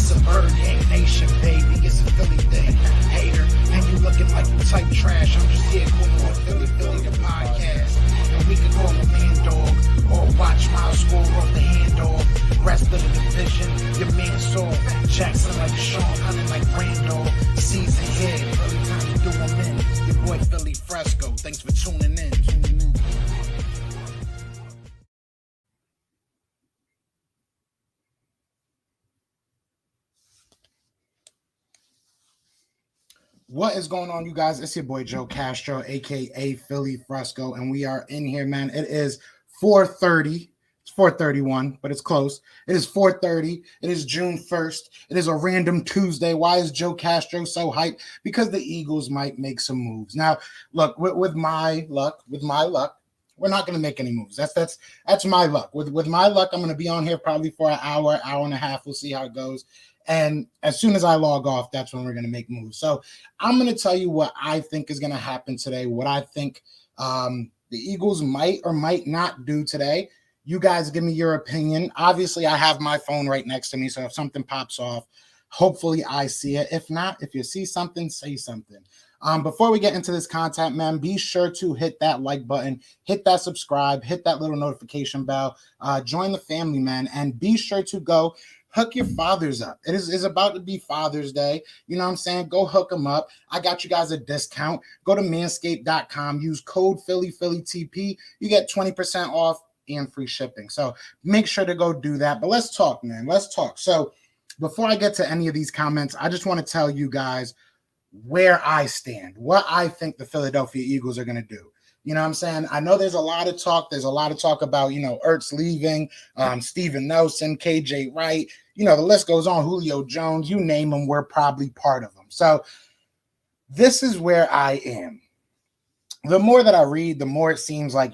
It's a Bird Gang Nation, baby. It's a Philly thing. Hater, and you looking like you type trash. I'm just here cool on Philly the podcast. And we can call a man dog or watch Miles score off the handoff. Rest of the division, your man saw Jackson like Sean, hunting like Randall. Season here, Philly time to do them in. Your boy Philly Fresco. Thanks for tuning in. What is going on, you guys? It's your boy Joe Castro, aka Philly Fresco, and we are in here, man. It is 4:30. It's 4:31, but it's close. It is 4:30. It is June 1st. It is a random Tuesday. Why is Joe Castro so hyped? Because the Eagles might make some moves. Now, look, with my luck, we're not going to make any moves. That's my luck. With my luck, I'm going to be on here probably for an hour and a half. We'll see how it goes. And as soon as I log off, that's when we're going to make moves. So I'm going to tell you what I think is going to happen today, what I think the Eagles might or might not do today. You guys give me your opinion. Obviously, I have my phone right next to me, so if something pops off, hopefully I see it. If not, if you see something, say something. Before we get into this content, man, be sure to hit that like button, hit that subscribe, hit that little notification bell, join the family, man, and be sure to go hook your fathers up. It's about to be Father's Day. You know what I'm saying? Go hook them up. I got you guys a discount. Go to manscaped.com. Use code PhillyTP. You get 20% off and free shipping. So make sure to go do that. But let's talk, man. Let's talk. So before I get to any of these comments, I just want to tell you guys where I stand, what I think the Philadelphia Eagles are going to do. You know what I'm saying? I know there's a lot of talk. There's a lot of talk about, Ertz leaving, Steven Nelson, KJ Wright. The list goes on. Julio Jones, you name them, we're probably part of them. So this is where I am. The more that I read, the more it seems like,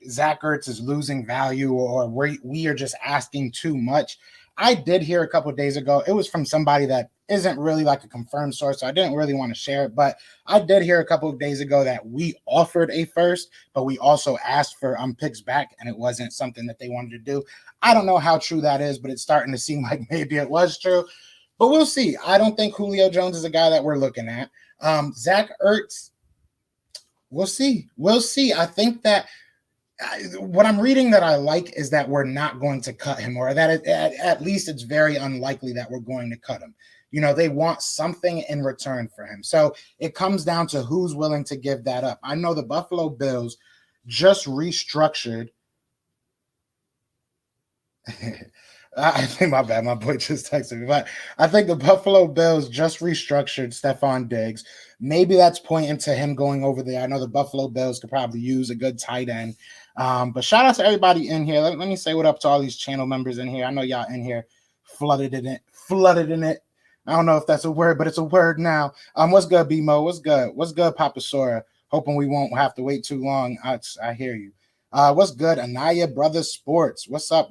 Zach Ertz is losing value or we are just asking too much. I did hear a couple of days ago, it was from somebody that isn't really like a confirmed source, so I didn't really want to share it, but I did hear a couple of days ago that we offered a first, but we also asked for picks back, and it wasn't something that they wanted to do. I don't know how true that is, but it's starting to seem like maybe it was true, but we'll see. I don't think Julio Jones is a guy that we're looking at. Zach Ertz, we'll see. I think that what I'm reading that I like is that we're not going to cut him, or that at least it's very unlikely that we're going to cut him. They want something in return for him. So it comes down to who's willing to give that up. I know the Buffalo Bills just restructured. I think my bad. My boy just texted me. But I think the Buffalo Bills just restructured Stephon Diggs. Maybe that's pointing to him going over there. I know the Buffalo Bills could probably use a good tight end. But shout out to everybody in here. Let me say what up to all these channel members in here. I know y'all in here flooded in it. I don't know if that's a word, but it's a word now. What's good, B-Mo? What's good, Papa Sora? Hoping we won't have to wait too long. I hear you. What's good, Anaya Brothers Sports? What's up?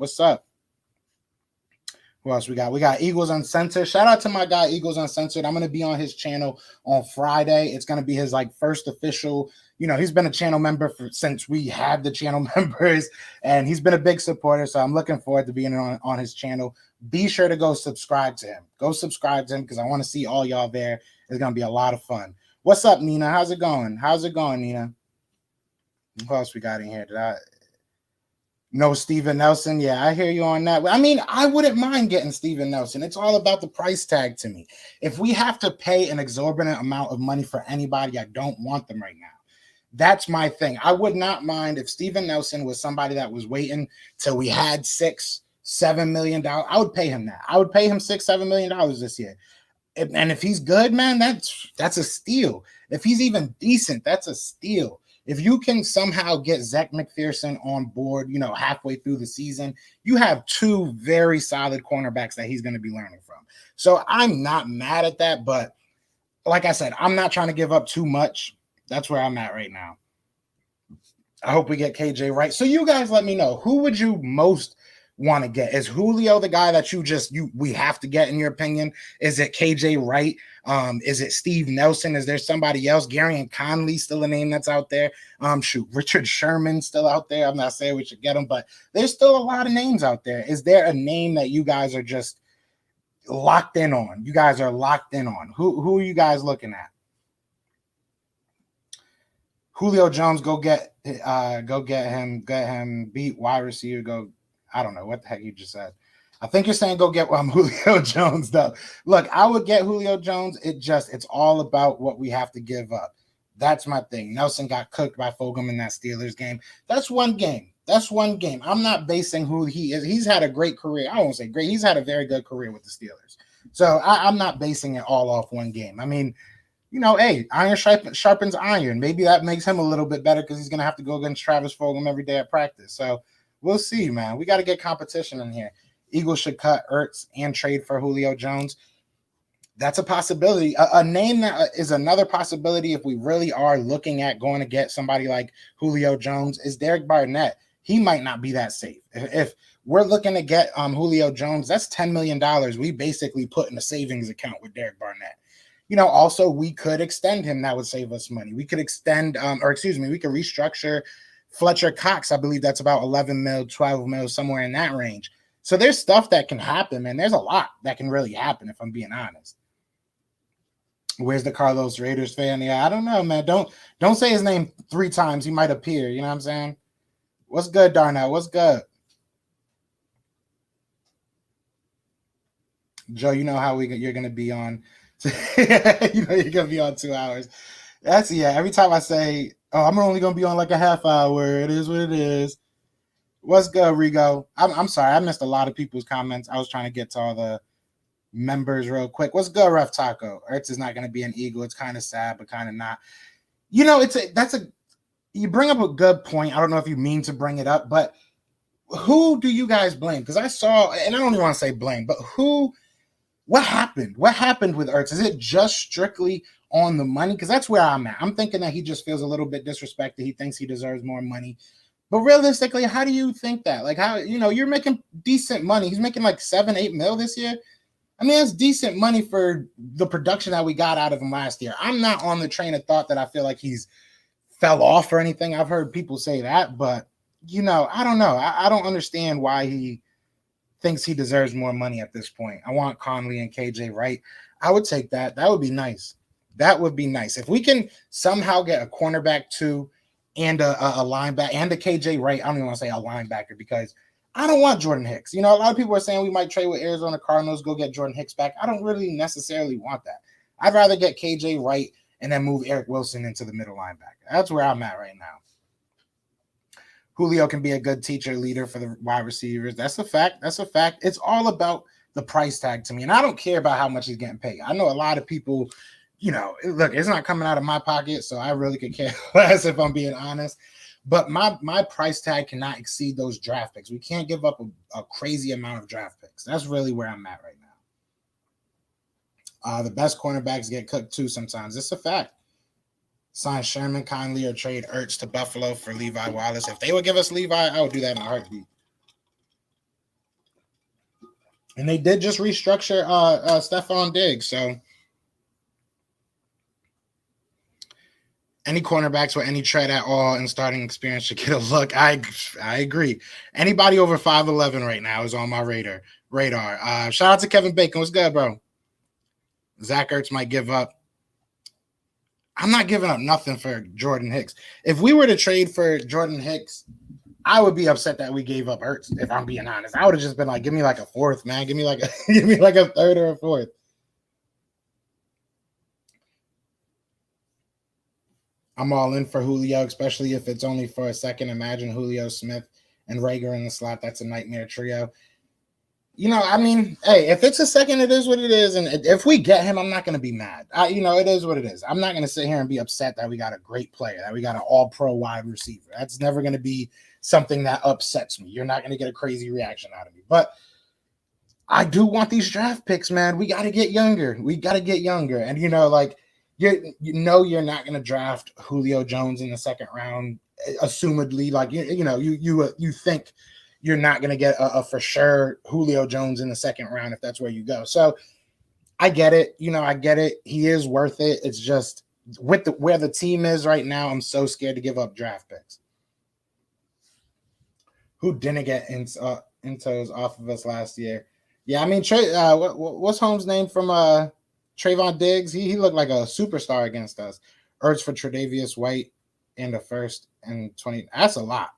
Who else we got? We got Eagles Uncensored. Shout out to my guy, Eagles Uncensored. I'm going to be on his channel on Friday. It's going to be his first official. He's been a channel member since we had the channel members, and he's been a big supporter. So I'm looking forward to being on his channel. Be sure to go subscribe to him. Go subscribe to him because I want to see all y'all there. It's going to be a lot of fun. What's up, Nina? How's it going, Nina? Who else we got in here? No, Steven Nelson. Yeah, I hear you on that. I mean, I wouldn't mind getting Steven Nelson. It's all about the price tag to me. If we have to pay an exorbitant amount of money for anybody, I don't want them right now. That's my thing. I would not mind if Steven Nelson was somebody that was waiting till we had $6-7 million. I would pay him that. I would pay him $6-7 million this year. And if he's good, man, that's a steal. If he's even decent, that's a steal. If you can somehow get Zach McPherson on board, halfway through the season, you have two very solid cornerbacks that he's going to be learning from. So I'm not mad at that, but like I said, I'm not trying to give up too much. That's where I'm at right now. I hope we get KJ Wright. So you guys let me know, who would you most want to get? Is Julio the guy that we have to get, in your opinion? Is it KJ Wright? Is it Steve Nelson? Is there somebody else? Gary and Conley still a name that's out there. Richard Sherman still out there. I'm not saying we should get him, but there's still a lot of names out there. Is there a name that you guys are just locked in on? You guys are locked in on. Who are you guys looking at? Julio Jones, go get him, beat wide receiver, go. I don't know what the heck you just said. I think you're saying go get Julio Jones, though. Look, I would get Julio Jones. It's all about what we have to give up. That's my thing. Nelson got cooked by Fulgham in that Steelers game. That's one game. I'm not basing who he is. He's had a great career. I won't say great. He's had a very good career with the Steelers. So I'm not basing it all off one game. I mean, hey, iron sharpens iron. Maybe that makes him a little bit better because he's going to have to go against Travis Fulgham every day at practice. So we'll see, man. We got to get competition in here. Eagles should cut Ertz and trade for Julio Jones. That's a possibility. A name that is another possibility if we really are looking at going to get somebody like Julio Jones is Derek Barnett. He might not be that safe. If we're looking to get Julio Jones, that's $10 million we basically put in a savings account with Derek Barnett. Also we could extend him. That would save us money. We could extend, we could restructure Fletcher Cox. I believe that's about 11 mil, 12 mil, somewhere in that range. So there's stuff that can happen, man. There's a lot that can really happen if I'm being honest. Where's the Carlos Raiders fan? Yeah, I don't know, man. Don't say his name 3 times. He might appear. You know what I'm saying? What's good, Darnell? What's good? Joe, you know how you're going to be on. You're going to be on 2 hours. Every time I say, I'm only going to be on like a half hour. It is what it is. What's good, Rigo? I'm sorry. I missed a lot of people's comments. I was trying to get to all the members real quick. What's good, Ref Taco? Ertz is not going to be an Eagle. It's kind of sad, but kind of not. You bring up a good point. I don't know if you mean to bring it up, but who do you guys blame? Because I saw, and I don't even want to say blame, but what happened? What happened with Ertz? Is it just strictly on the money? Because that's where I'm at. I'm thinking that he just feels a little bit disrespected. He thinks he deserves more money. But realistically, how do you think that? Like, how, you're making decent money. He's making like 7-8 mil this year. I mean, that's decent money for the production that we got out of him last year. I'm not on the train of thought that I feel like he's fell off or anything. I've heard people say that, but, I don't know. I don't understand why he thinks he deserves more money at this point. I want Conley and KJ Wright. I would take that. That would be nice. That would be nice. If we can somehow get a cornerback too, and a linebacker and a KJ Wright. I don't even want to say a linebacker because I don't want Jordan Hicks. A lot of people are saying we might trade with Arizona Cardinals, go get Jordan Hicks back. I don't really necessarily want that. I'd rather get KJ Wright and then move Eric Wilson into the middle linebacker. That's where I'm at right now. Julio can be a good teacher, leader for the wide receivers. That's a fact. It's all about the price tag to me. And I don't care about how much he's getting paid. I know a lot of people – look, it's not coming out of my pocket, so I really could care less if I'm being honest. But my price tag cannot exceed those draft picks. We can't give up a crazy amount of draft picks. That's really where I'm at right now. The best cornerbacks get cooked too sometimes. It's a fact. Sign Sherman Conley or trade Ertz to Buffalo for Levi Wallace. If they would give us Levi, I would do that in a heartbeat. And they did just restructure Stephon Diggs, so any cornerbacks with any tread at all and starting experience should get a look. I agree. Anybody over 5'11" right now is on my radar. Shout out to Kevin Bacon. What's good, bro? Zach Ertz might give up. I'm not giving up nothing for Jordan Hicks. If we were to trade for Jordan Hicks, I would be upset that we gave up Ertz, if I'm being honest. I would have just been like, give me like a fourth, man. Give me like a third or a fourth. I'm all in for Julio, especially if it's only for a second. Imagine Julio, Smith, and Reagor in the slot. That's a nightmare trio. Hey, if it's a second, it is what it is. And if we get him, I'm not going to be mad. It is what it is. I'm not going to sit here and be upset that we got a great player, that we got an all-pro wide receiver. That's never going to be something that upsets me. You're not going to get a crazy reaction out of me. But I do want these draft picks, man. We got to get younger. And you're not going to draft Julio Jones in the second round, assumedly. Like, you think you're not going to get a for sure Julio Jones in the second round if that's where you go. So I get it. I get it. He is worth it. It's just with where the team is right now, I'm so scared to give up draft picks. Who didn't get intos off of us last year? Yeah, I mean, what's Holmes' name from Trayvon Diggs? He looked like a superstar against us. Ertz for Tre'Davious White in the first and 20. That's a lot.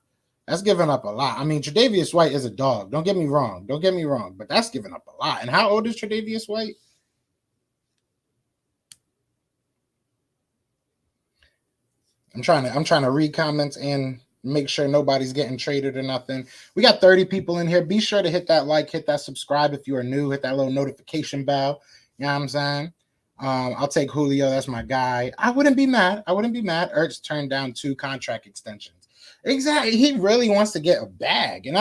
That's giving up a lot. I mean, Tre'Davious White is a dog. Don't get me wrong. Don't get me wrong. But that's giving up a lot. And how old is Tre'Davious White? I'm trying to read comments and make sure nobody's getting traded or nothing. We got 30 people in here. Be sure to hit that like, hit that subscribe if you are new, hit that little notification bell. You know what I'm saying? I'll take Julio. That's my guy. I wouldn't be mad. I wouldn't be mad. Ertz turned down 2 contract extensions. Exactly. He really wants to get a bag. And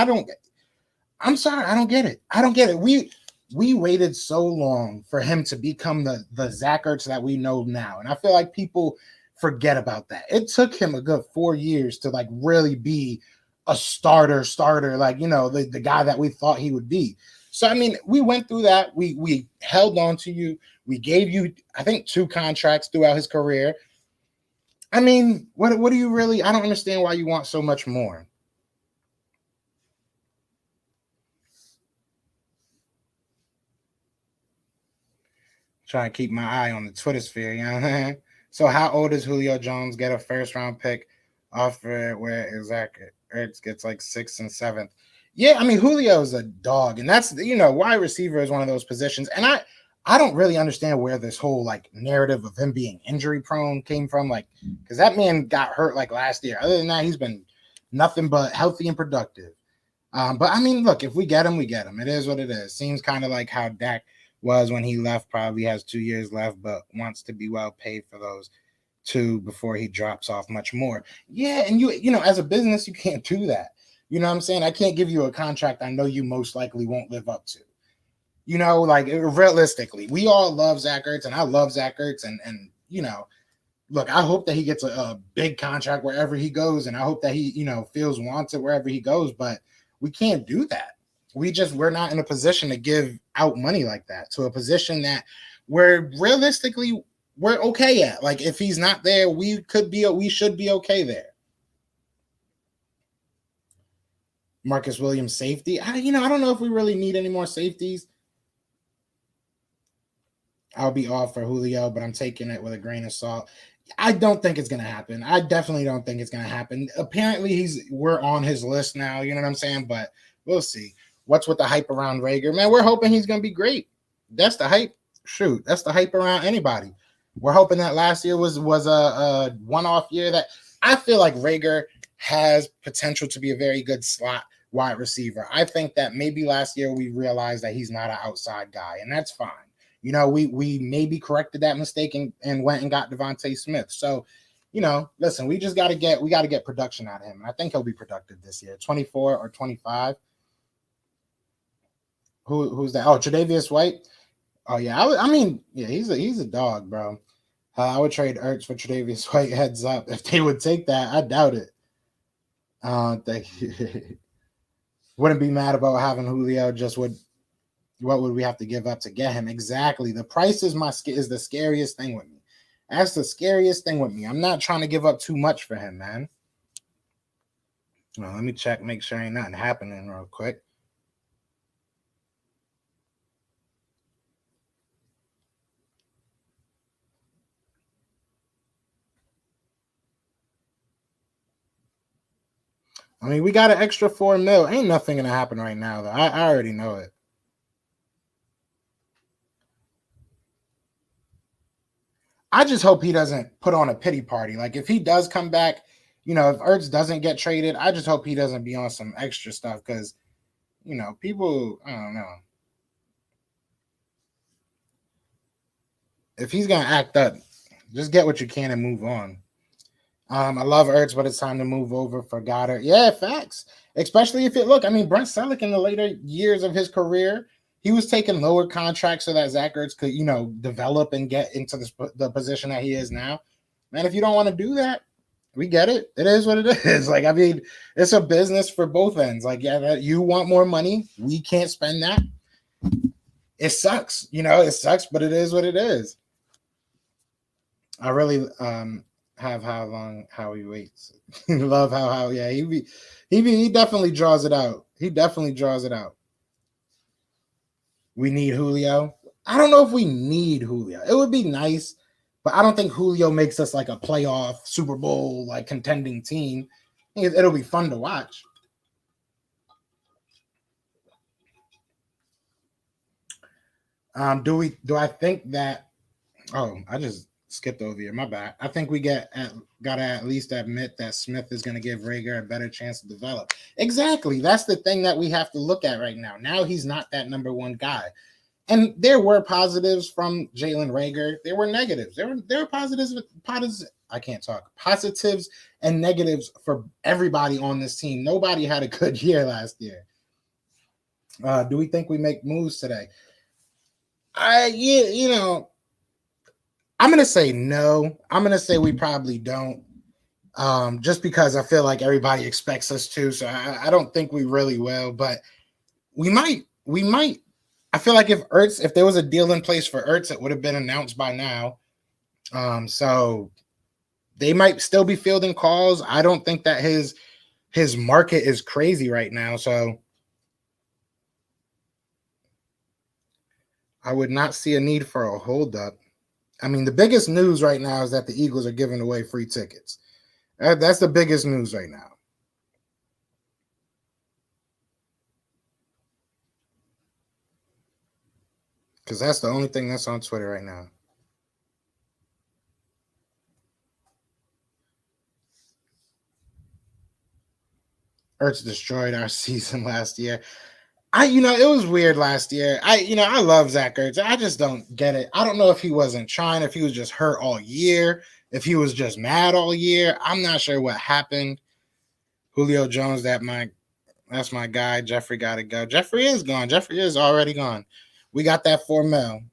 I'm sorry, I don't get it. I don't get it. We waited so long for him to become the Zach Ertz that we know now. And I feel like people forget about that. It took him a good 4 years to like really be a starter, like, you know, the guy that we thought he would be. So, I mean, we went through that. We held on to you. We gave you, I think, 2 contracts throughout his career. I mean, what do you really, I don't understand why you want so much more. Trying to keep my eye on the Twitter sphere, you know what I mean? So how old does Julio Jones get a first round pick offer where Zach Ertz gets like 6th and 7th? Yeah, I mean, Julio is a dog, and that's, you know, wide receiver is one of those positions. And I don't really understand where this whole like narrative of him being injury prone came from, like, because that man got hurt like last year. Other than that, he's been nothing but healthy and productive. But I mean, look, if we get him, we get him. It is what it is. Seems kind of like how Dak was when he left. Probably has 2 years left, but wants to be well paid for those 2 before he drops off much more. Yeah, and you know, as a business, you can't do that. You know what I'm saying? I can't give you a contract I know you most likely won't live up to. You know, like realistically, we all love Zach Ertz, and I love Zach Ertz, and you know, look, I hope that he gets a big contract wherever he goes, and I hope that he, you know, feels wanted wherever he goes, but we can't do that. We're not in a position to give out money like that to a position that we're okay at. Like, if he's not there, we should be okay there. Marcus Williams safety. I don't know if we really need any more safeties. I'll be off for Julio, but I'm taking it with a grain of salt. I don't think it's gonna happen. I definitely don't think it's gonna happen. Apparently, we're on his list now. You know what I'm saying? But we'll see. What's with the hype around Reagor? Man, we're hoping he's gonna be great. That's the hype. Shoot, that's the hype around anybody. We're hoping that last year was a one-off year. That I feel like Reagor has potential to be a very good slot wide receiver. I think that maybe last year we realized that he's not an outside guy, and that's fine. You know, we maybe corrected that mistake and went and got Devontae Smith. So, you know, listen, we got to get production out of him. And I think he'll be productive this year. 24 or 25. Who's that? Oh, Tre'Davious White. Oh yeah, I mean, yeah, he's a dog, bro. I would trade Ertz for Tre'Davious White. Heads up, if they would take that, I doubt it. Thank you. Wouldn't be mad about having Julio. Just would. What would we have to give up to get him? Exactly. The price is the scariest thing with me. That's the scariest thing with me. I'm not trying to give up too much for him, man. Well, let me check, make sure ain't nothing happening real quick. I mean, we got an extra $4 million. Ain't nothing gonna happen right now, though. I already know it. I just hope he doesn't put on a pity party. Like, if he does come back, you know, if Ertz doesn't get traded, I just hope he doesn't be on some extra stuff because, you know, people, I don't know. If he's gonna act up, just get what you can and move on. I love Ertz, but it's time to move over for Goddard. Yeah, facts. Especially if look, I mean, Brent Selleck in the later years of his career, he was taking lower contracts so that Zach Ertz could, you know, develop and get into the position that he is now. Man, if you don't want to do that, we get it. It is what it is. Like, I mean, it's a business for both ends. Like, yeah, you want more money. We can't spend that. It sucks. You know, it sucks, but it is what it is. I really have how he waits. Love how yeah, he definitely draws it out. He definitely draws it out. We need Julio. I don't know if we need Julio. It would be nice, but I don't think Julio makes us like a playoff Super Bowl like contending team. It'll be fun to watch. Do I think that? Oh, I just skipped over here. My bad. I think we gotta at least admit that Smith is going to give Reagor a better chance to develop. Exactly. That's the thing that we have to look at right now. Now he's not that number one guy. And there were positives from Jalen Reagor. There were negatives. There were positives. I can't talk. Positives and negatives for everybody on this team. Nobody had a good year last year. Do we think we make moves today? I'm gonna say no. I'm gonna say we probably don't. Just because I feel like everybody expects us to. So I don't think we really will, but we might. I feel like if there was a deal in place for Ertz, it would have been announced by now. So they might still be fielding calls. I don't think that his market is crazy right now. So I would not see a need for a holdup. I mean, the biggest news right now is that the Eagles are giving away free tickets. That's the biggest news right now. Because that's the only thing that's on Twitter right now. Ertz destroyed our season last year. It was weird last year. I love Zach Ertz. I just don't get it. I don't know if he wasn't trying, if he was just hurt all year, if he was just mad all year. I'm not sure what happened. Julio Jones, that's my guy. Jeffrey got to go. Jeffrey is gone. Jeffrey is already gone. We got that $4 million.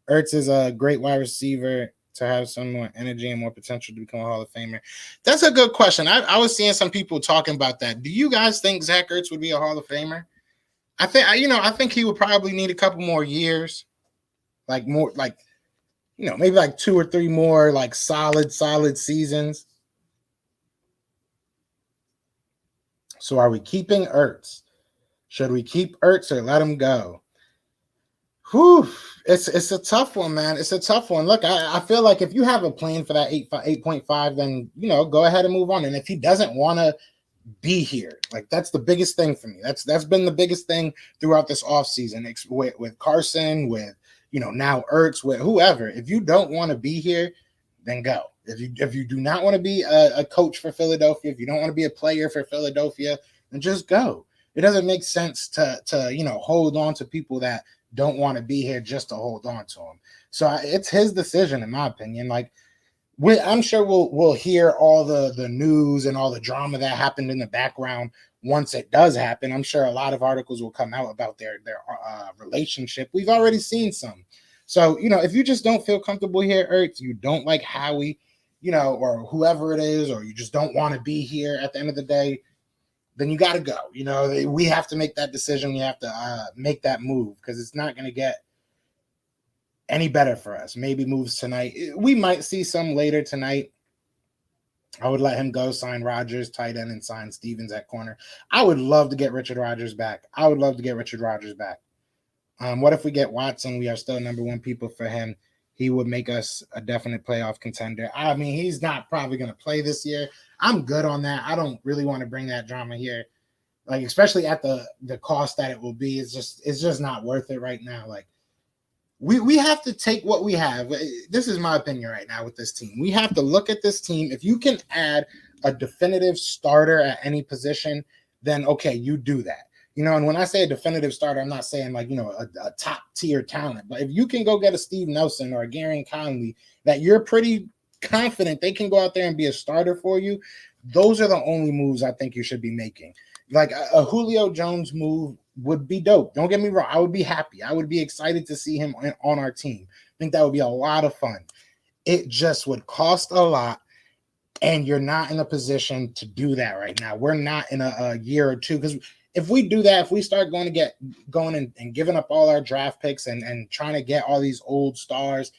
Ertz is a great wide receiver to have some more energy and more potential to become a Hall of Famer. That's a good question. I was seeing some people talking about that. Do you guys think Zach Ertz would be a Hall of Famer? I think he would probably need a couple more years, maybe like 2 or 3 more like solid seasons. So are we keeping Ertz? Should we keep Ertz or let him go? Whew, it's a tough one, man. It's a tough one. Look, I feel like if you have a plan for that 8.5, then go ahead and move on. And if he doesn't want to be here, like that's the biggest thing for me. That's been the biggest thing throughout this offseason with Carson, with now Ertz, with whoever. If you don't want to be here, then go. If you do not want to be a coach for Philadelphia, if you don't want to be a player for Philadelphia, then just go. It doesn't make sense to hold on to people that don't want to be here just to hold on to them. So it's his decision, in my opinion. Like, I'm sure we'll hear all the news and all the drama that happened in the background once it does happen. I'm sure a lot of articles will come out about their relationship. We've already seen some. So, if you just don't feel comfortable here, Ertz, you don't like Howie, or whoever it is, or you just don't want to be here at the end of the day, then you got to go. We have to make that decision. We have to make that move because it's not going to get any better for us. Maybe moves tonight. We might see some later tonight. I would let him go, sign Rodgers, tight end, and sign Stevens at corner. I would love to get Richard Rodgers back. What if we get Watson? We are still number one people for him. He would make us a definite playoff contender. I mean, he's not probably going to play this year. I'm good on that. I don't really want to bring that drama here, like especially at the cost that it will be. It's just not worth it right now. Like we have to take what we have. This is my opinion right now with this team. We have to look at this team. If you can add a definitive starter at any position, then okay, you do that. And when I say a definitive starter, I'm not saying like, a top tier talent, but if you can go get a Steve Nelson or a Gary Conley that you're pretty confident they can go out there and be a starter for you, those are the only moves I think you should be making. Like a Julio Jones move would be dope. Don't get me wrong. I would be happy. I would be excited to see him on our team. I think that would be a lot of fun. It just would cost a lot. And you're not in a position to do that right now. We're not in a year or two, because if we do that, if we start going and giving up all our draft picks and trying to get all these old stars,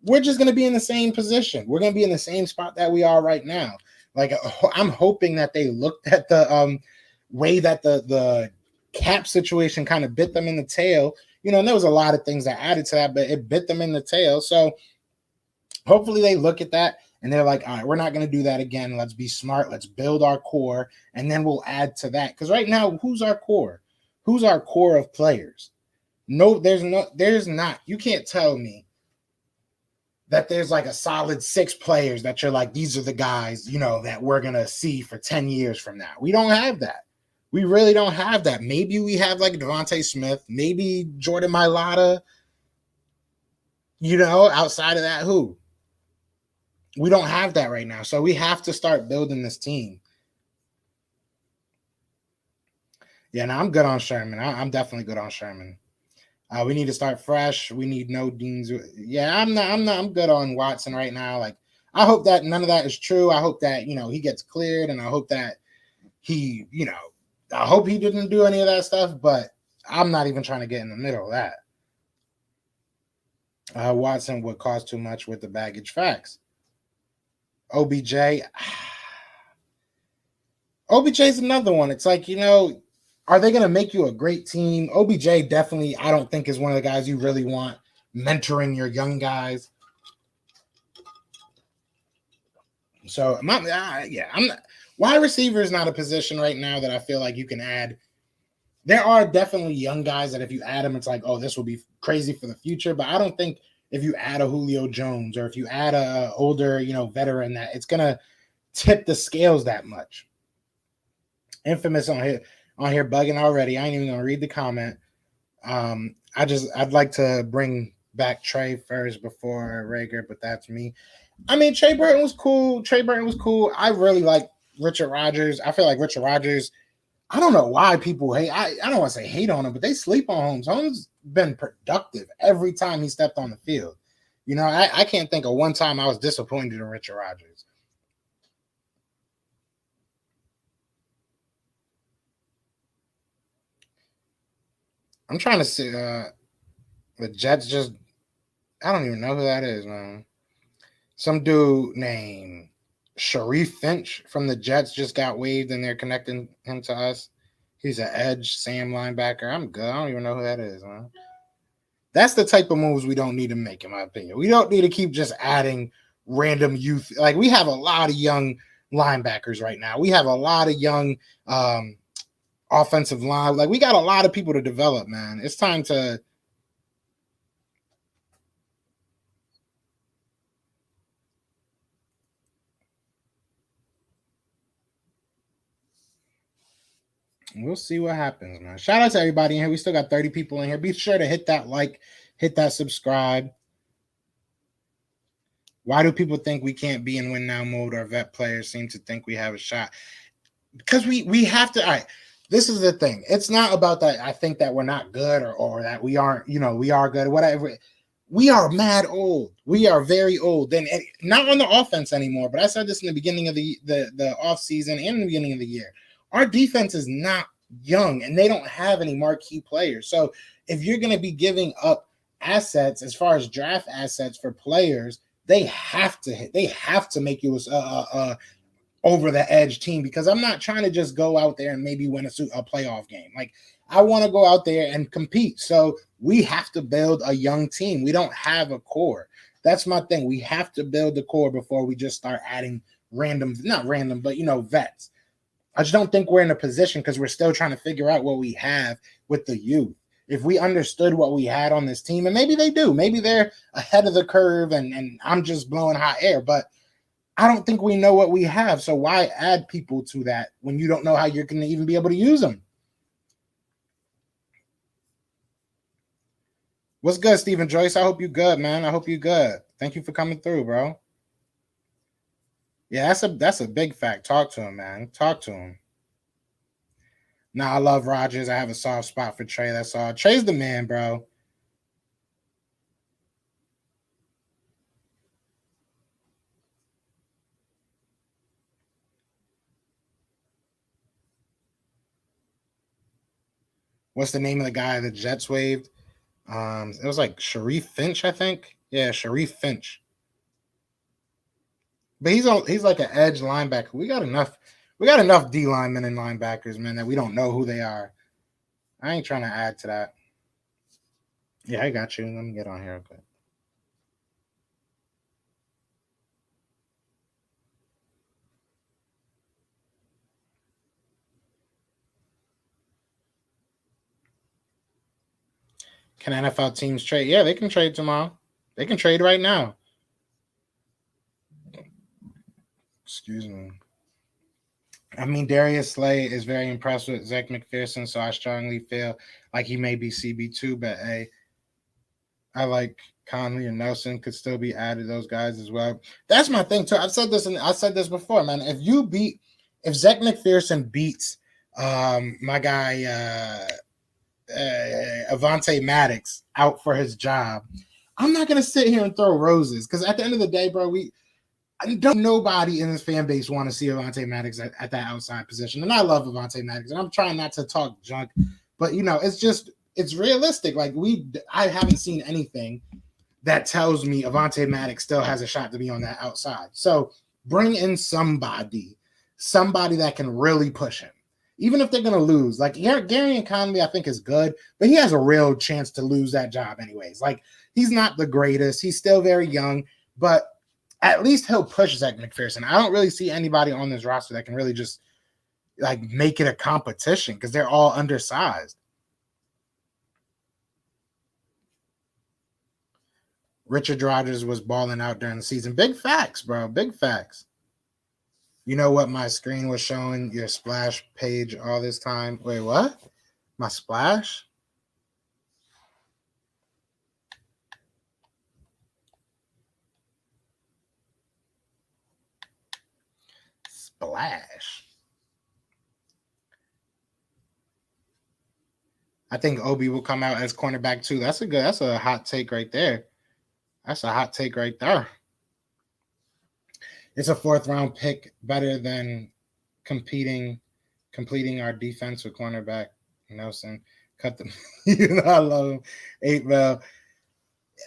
we're just going to be in the same position. We're going to be in the same spot that we are right now. Like, I'm hoping that they looked at the way that the cap situation kind of bit them in the tail And there was a lot of things that added to that, but it bit them in the tail. So hopefully they look at that and they're like, all right, we're not going to do that again. Let's be smart. Let's build our core, and then we'll add to that. Because right now, who's our core? Who's our core of players? No, there's not. You can't tell me that there's like a solid 6 players that you're like, these are the guys, that we're going to see for 10 years from now. We don't have that. We really don't have that. Maybe we have like Devontae Smith, maybe Jordan Mailata, outside of that, who? We don't have that right now. So we have to start building this team. Yeah, no, I'm good on Sherman. I'm definitely good on Sherman. We need to start fresh. We need no Deans. Yeah, I'm good on Watson right now. Like, I hope that none of that is true. I hope that, he gets cleared, and I hope that he, I hope he didn't do any of that stuff, but I'm not even trying to get in the middle of that. Watson would cost too much with the baggage. Facts. OBJ. OBJ is another one. It's like, are they going to make you a great team? OBJ definitely, I don't think, is one of the guys you really want mentoring your young guys. So, I'm not. Wide receiver is not a position right now that I feel like you can add. There are definitely young guys that if you add them, it's like, oh, this will be crazy for the future. But I don't think if you add a Julio Jones or if you add a older, veteran, that it's going to tip the scales that much. Infamous on here bugging already. I ain't even gonna read the comment. I'd like to bring back Trey first before Reagor, but that's me. I mean, Trey Burton was cool. I really like Richard Rodgers. I feel like Richard Rodgers, I don't know why people hate. I don't want to say hate on him, but they sleep on Holmes. Holmes been productive every time he stepped on the field. I can't think of one time I was disappointed in Richard Rodgers. I'm trying to see the Jets just, I don't even know who that is, man. Some dude named Sharif Finch from the Jets just got waived and they're connecting him to us. He's an edge, Sam linebacker. I'm good. I don't even know who that is, man. That's the type of moves we don't need to make, in my opinion. We don't need to keep just adding random youth. Like, we have a lot of young linebackers right now. We have a lot of young offensive line. Like, we got a lot of people to develop, man. It's time to. We'll see what happens, man. Shout out to everybody in here. We still got 30 people in here. Be sure to hit that like, hit that subscribe. Why do people think we can't be in win now mode? Our vet players seem to think we have a shot. Because we have to. All right. This is the thing. It's not about that I think that we're not good or that we aren't, we are good or whatever. We are mad old. We are very old. And not on the offense anymore, but I said this in the beginning of the offseason and in the beginning of the year. Our defense is not young and they don't have any marquee players. So if you're going to be giving up assets as far as draft assets for players, they have to make you a over the edge team, because I'm not trying to just go out there and maybe win a playoff game. Like, I want to go out there and compete. So we have to build a young team. We don't have a core. That's my thing. We have to build the core before we just start adding not random, but vets. I just don't think we're in a position because we're still trying to figure out what we have with the youth. If we understood what we had on this team, and maybe they do, maybe they're ahead of the curve and I'm just blowing hot air, but I don't think we know what we have. So why add people to that when you don't know how you're going to even be able to use them? What's good, Stephen Joyce? I hope you good, man. I hope you good. Thank you for coming through, bro. Yeah, that's a big fact. Talk to him, man. Talk to him. Nah, I love Rodgers. I have a soft spot for Trey. That's all. Trey's the man, bro. What's the name of the guy the Jets waived? It was like Sharif Finch, I think. Yeah, Sharif Finch. But he's like an edge linebacker. We got enough D linemen and linebackers, man, that we don't know who they are. I ain't trying to add to that. Yeah, I got you. Let me get on here real quick. Can NFL teams trade? Yeah, they can trade tomorrow. They can trade right now. Excuse me. I mean, Darius Slay is very impressed with Zach McPherson, so I strongly feel like he may be CB2, but hey, I like Conley and Nelson could still be added, those guys as well. That's my thing too. I said this before, man. If Zach McPherson beats my guy Avante Maddox out for his job, I'm not gonna sit here and throw roses because at the end of the day, bro, I don't nobody in this fan base want to see Avante Maddox at that outside position. And I love Avante Maddox, and I'm trying not to talk junk, but it's realistic. Like I haven't seen anything that tells me Avante Maddox still has a shot to be on that outside. So bring in somebody that can really push him. Even if they're going to lose, like Gary and Conley, I think is good, but he has a real chance to lose that job anyways. Like he's not the greatest. He's still very young, but at least he'll push Zach McPherson. I don't really see anybody on this roster that can really just like make it a competition because they're all undersized. Richard Rodgers was balling out during the season. Big facts, bro. Big facts. You know what my screen was showing? Your splash page all this time. Wait, what? My splash? Splash. I think Obi will come out as cornerback too. That's a hot take right there. That's a hot take right there. It's a 4th round pick, better than completing our defense with cornerback Nelson. Cut them. I love him. 8 mil.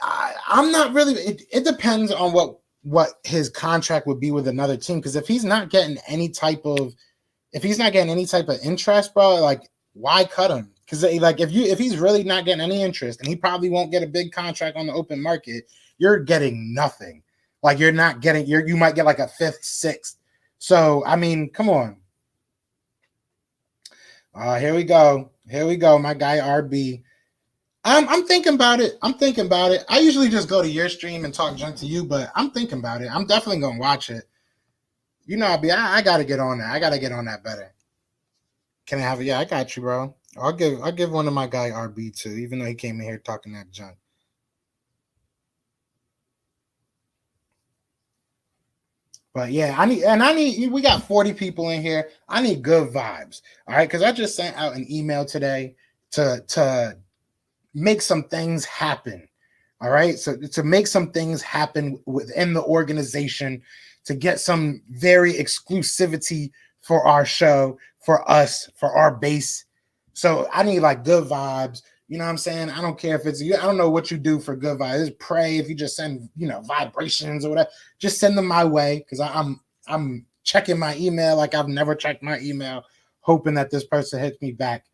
I'm not really. It depends on what his contract would be with another team. Because if he's not getting any type of interest, bro, like why cut him? Because like if he's really not getting any interest, and he probably won't get a big contract on the open market, you're getting nothing. Like you're not getting you might get like a 5th, 6th. So I mean, come on. Here we go. My guy RB. I'm thinking about it. I usually just go to your stream and talk junk to you, but I'm thinking about it. I'm definitely gonna watch it. You know, I gotta get on that. I gotta get on that better. Can I have it? Yeah, I got you, bro. I'll give one of my guy RB too, even though he came in here talking that junk. But yeah, we got 40 people in here. I need good vibes. All right, because I just sent out an email today to make some things happen. All right. So to make some things happen within the organization, to get some very exclusivity for our show, for us, for our base. So I need like good vibes. You know what I'm saying? I don't care if I don't know what you do for good vibes. Just pray if you just send, vibrations or whatever. Just send them my way because I'm checking my email like I've never checked my email, hoping that this person hits me back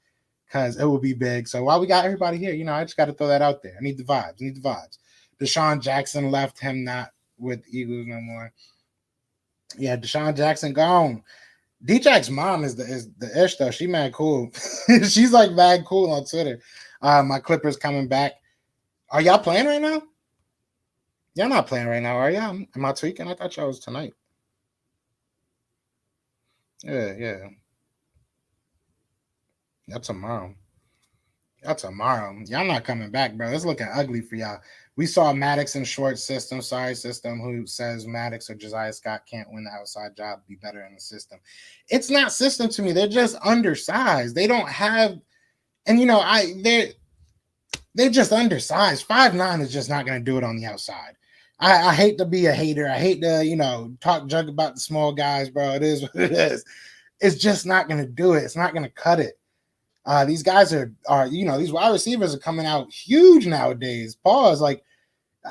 because it will be big. So while we got everybody here, I just got to throw that out there. I need the vibes. Deshaun Jackson left, him not with Eagles no more. Yeah, Deshaun Jackson gone. D-Jack's mom is the ish though. She mad cool. She's like mad cool on Twitter. My Clippers coming back. Are y'all playing right now? Y'all not playing right now, are y'all? Am I tweaking? I thought y'all was tonight. Yeah. That's tomorrow. Y'all not coming back, bro. It's looking ugly for y'all. We saw Maddox in short system, who says Maddox or Josiah Scott can't win the outside job, be better in the system. It's not system to me. They're just undersized. They don't have, and they're just undersized. 5'9" is just not going to do it on the outside. I hate to be a hater. I hate to, talk junk about the small guys, bro. It is what it is. It's just not going to do it. It's not going to cut it. These guys are these wide receivers are coming out huge nowadays. Pause. Like,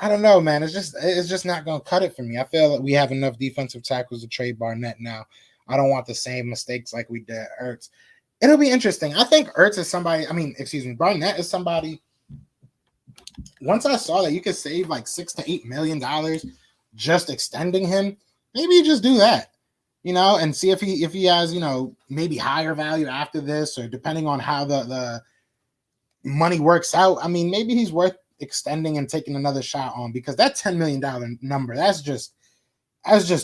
I don't know, man. It's just not going to cut it for me. I feel like we have enough defensive tackles to trade Barnett now. I don't want the same mistakes like we did at Ertz. It'll be interesting. I think Ertz is somebody. Barnett is somebody Once I saw that you could save like $6 to $8 million just extending him, maybe you just do that, and see if he has, maybe higher value after this, or depending on how the money works out. I mean, maybe he's worth extending and taking another shot on, because that $10 million number, that's just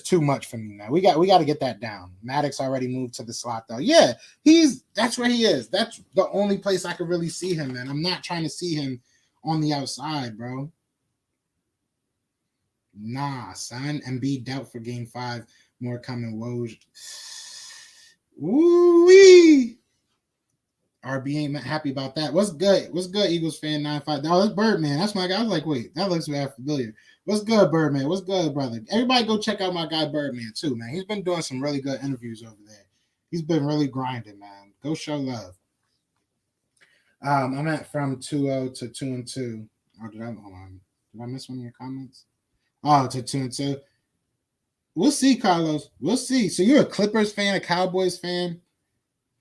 too much for me, man. We got to get that down. Maddox already moved to the slot though. Yeah, that's where he is. That's the only place I could really see him, man. I'm not trying to see him on the outside, bro. Nah, son. Embiid doubt for game 5. More coming. Woj. Woo-wee. RB ain't happy about that. What's good? What's good, Eagles fan 95? Oh, that's Birdman. That's my guy. I was like, wait, that looks familiar. What's good, Birdman? What's good, brother? Everybody go check out my guy Birdman too, man. He's been doing some really good interviews over there. He's been really grinding, man. Go show love. I'm at from 2-0 to 2-2. Oh, hold on. Did I miss one of your comments? Oh, to 2-2. We'll see, Carlos. We'll see. So you're a Clippers fan, a Cowboys fan?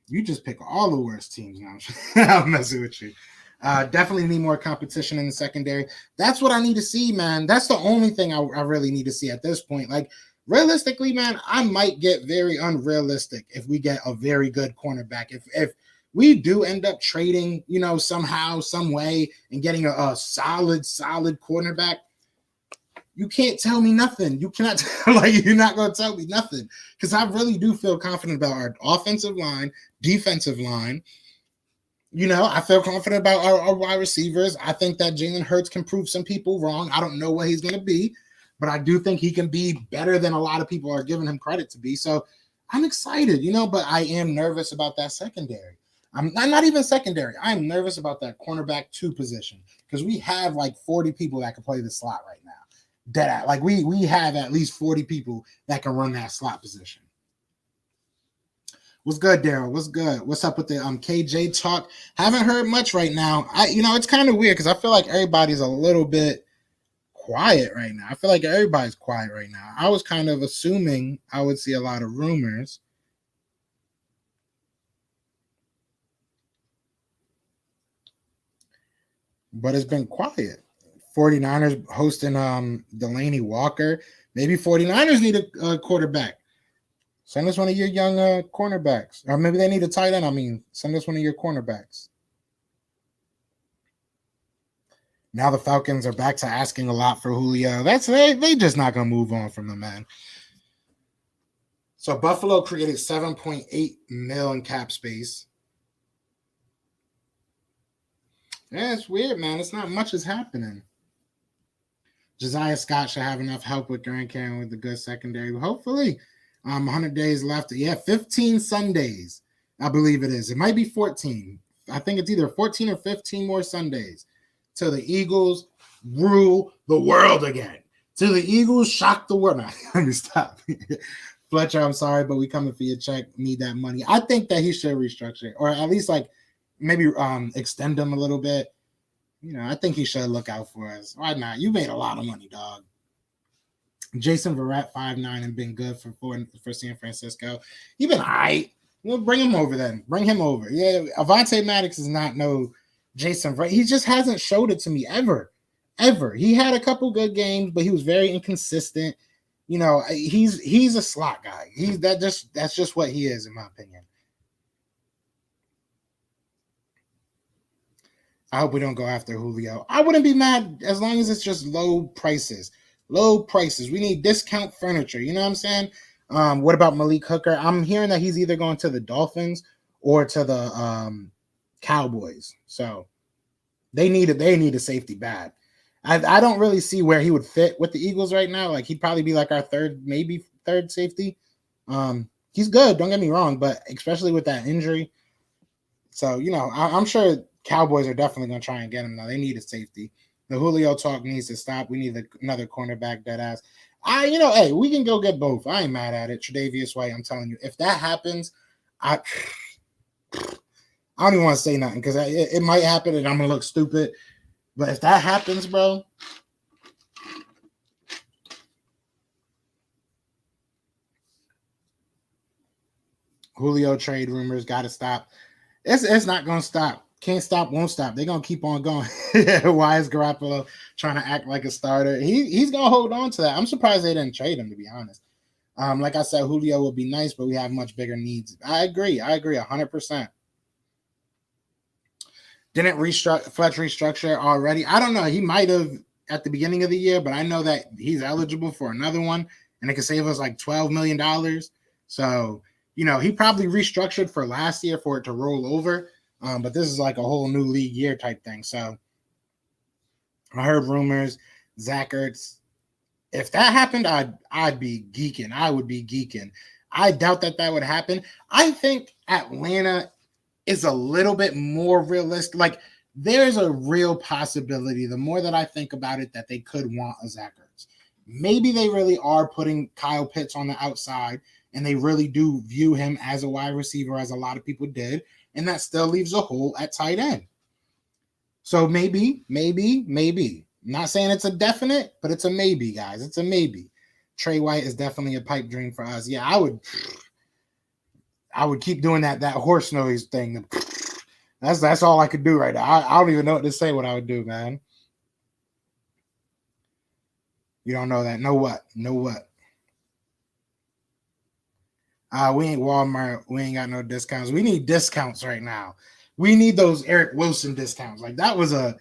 You just pick all the worst teams now. I'm messing with you. Definitely need more competition in the secondary. That's what I need to see, man. That's the only thing I really need to see at this point. Like, realistically, man, I might get very unrealistic if we get a very good cornerback. If we do end up trading, somehow, some way, and getting a solid cornerback, you can't tell me nothing. You cannot you're not going to tell me nothing, because I really do feel confident about our offensive line, defensive line. I feel confident about our wide receivers. I think that Jalen Hurts can prove some people wrong. I don't know what he's going to be, but I do think he can be better than a lot of people are giving him credit to be. So I'm excited, but I am nervous about that secondary. I'm not even secondary. I'm nervous about that cornerback 2 position, because we have like 40 people that can play the slot right now. Dead like we have at least 40 people that can run that slot position. What's good, Daryl? What's good? What's up with the KJ talk? Haven't heard much right now. It's kind of weird, because I feel like everybody's a little bit quiet right now. I feel like everybody's quiet right now. I was kind of assuming I would see a lot of rumors. But it's been quiet. 49ers hosting Delaney Walker. Maybe 49ers need a quarterback. Send us one of your young cornerbacks. Or maybe they need a tight end. Send us one of your cornerbacks. Now the Falcons are back to asking a lot for Julio. They just not going to move on from the man. So Buffalo created $7.8 million in cap space. Yeah, it's weird, man. It's not much is happening. Josiah Scott should have enough help with Ryan Kerrigan with the good secondary. Hopefully. 100 days left. Yeah, 15 Sundays, I believe it is. It might be 14. I think it's either 14 or 15 more Sundays till the Eagles rule the world again. Till the Eagles shock the world. Let me stop. Fletcher, I'm sorry, but we coming for your check. Need that money. I think that he should restructure it, or at least maybe extend them a little bit. I think he should look out for us. Why not? You made a lot of money, dog. Jason Verrett, 5'9", and been good for San Francisco. He been all right. We'll bring him over then. Bring him over. Yeah, Avonte Maddox is not no Jason Verrett. He just hasn't showed it to me ever. He had a couple good games, but he was very inconsistent. He's a slot guy. That's just what he is, in my opinion. I hope we don't go after Julio. I wouldn't be mad as long as it's just low prices. We need discount furniture. You know what I'm saying? What about Malik Hooker? I'm hearing that he's either going to the Dolphins or to the Cowboys. So they need a safety bad. I don't really see where he would fit with the Eagles right now. Like, he'd probably be like our third safety. He's good, don't get me wrong, but especially with that injury. So, I'm sure Cowboys are definitely going to try and get him now. They need a safety. The Julio talk needs to stop. We need another cornerback, dead ass. Hey, we can go get both. I ain't mad at it. Tre'Davious White, I'm telling you. If that happens, I don't even want to say nothing, because it might happen and I'm going to look stupid. But if that happens, bro, Julio trade rumors got to stop. It's not going to stop. Can't stop, won't stop. They're gonna keep on going. Why is Garoppolo trying to act like a starter? He's gonna hold on to that. I'm surprised they didn't trade him, to be honest. Like I said, Julio would be nice, but we have much bigger needs. I agree 100%. Didn't Fletch restructure already? I don't know. He might have at the beginning of the year, but I know that he's eligible for another one, and it could save us like $12 million. So, he probably restructured for last year for it to roll over. But this is like a whole new league year type thing. So I heard rumors, Zach Ertz. If that happened, I'd be geeking. I would be geeking. I doubt that would happen. I think Atlanta is a little bit more realistic. Like, there's a real possibility, the more that I think about it, that they could want a Zach Ertz. Maybe they really are putting Kyle Pitts on the outside, and they really do view him as a wide receiver, as a lot of people did. And that still leaves a hole at tight end. So maybe. I'm not saying it's a definite, but it's a maybe, guys. It's a maybe. Trey White is definitely a pipe dream for us. Yeah, I would keep doing that horse noise thing. That's all I could do right now. I don't even know what to say what I would do, man. You don't know that. Know what? We ain't Walmart. We ain't got no discounts. We need discounts right now. We need those Eric Wilson discounts. Like, that was a